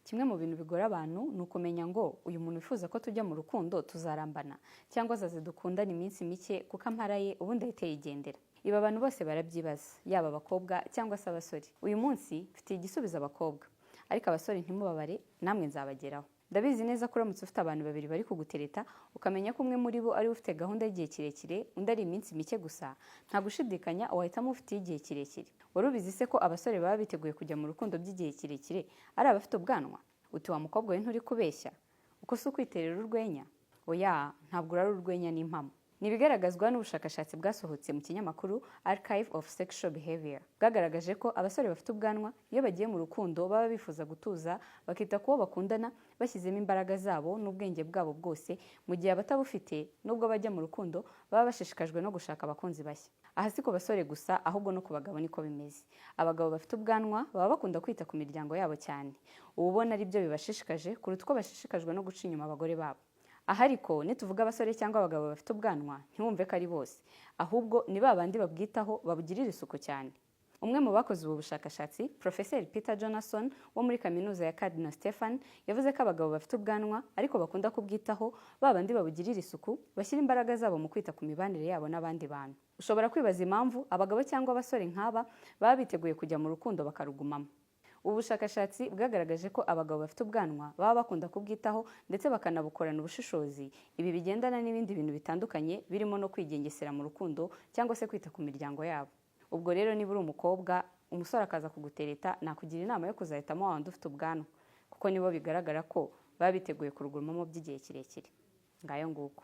Kimwe mu bintu bigora abantu ni ukumenya ngo uyu muntu wifuza ko tujya mu rukundo tuzarambana cyangwa azaze dukundana iminsi mike kuko amparaye ubundi ahite yigendera. Ibi abantu bose barabyibaza, yaba abakobwa cyangwa se abasore. Uyu munsi mfitiye igisubizo abakobwa, ariko abasore ntimubabare, namwe nzabageraho. Ndabizi neza ko uramutse ufite abantu babiri bari kugutereta ukamenya ko umwe muri bo ari ufite gahunda y'igihe kirekire undi ari iminsi mike gusa, nta gushidikanya wahitamo ufite igihe kirekire. Wari ubizi se ko abasore baba biteguye kujya mu rukundo by'igihe kirekire ari abafite ubwanwa? Uti wa mukobwa we nturi kubeshya? Uko si ukwiterera urwenya? Oya, ntabwo urari urwenya n'impamo. Ni ibigaragazwa n'ubushakashatsi bwasohotse mu kinyamakuru Archive of Sexual Behavior. Bwagaragaje ko abasore bafite ubwanwa iyo bagiye mu rukundo baba bifuza gutuza, bakita ku bo bakundana bashyizemo imbaraga zabo n'ubwenge bwabo bwose, mu gihe abatabufite nubwo bajya mu rukundo baba bashishikajwe no gushaka abakunzi bashya. Aha si ku basore gusa, ahubwo no ku bagabo niko bimeze. Abagabo bafite ubwanwa baba bakunda kwita ku miryango yabo cyane, uba ubona ari byo bibashishikaje kuruta uko bashishikajwe no guca inyuma abagore babo. Aha ariko nituvuga abasore cyangwa abagabo bafite ubwanwa ntiwumve ko ari bose, ahubwo ni babandi babwitaho babugirira isuku cyane. Umwe mu bakoze ubu bushakashatsi, Professor Peter Johnson wo muri kaminuza ya Cardinal Stephen, yavuze ko abagabo bafite ubwanwa ariko bakunda kubwitaho, babandi babugirira isuku, bashyira imbaraga zabo mu kwita ku mibanire yabo n'abandi bantu. Ushobora kwibaza impamvu abagabo cyangwa abasore nk'aba baba biteguye kujya mu rukundo bakarugumamo. Ubu bushakashatsi bwagaragaje ko abagabo bafite ubwanwa baba bakunda kubwitaho ndetse bakanabukorana ubushishozi, ibi bigendana n'ibindi bintu bitandukanye birimo no kwigengesera mu rukundo cyangwa se kwita ku miryango yabo. Ubwo rero niba uri umukobwa, umusore akaza kugutereta, nakugira inama yo kuzahitamo wa wundi ufite ubwanwa, kuko nibo bigaragara ko baba biteguye kurugumamo by'igihe kirekire. Ngayo nguko.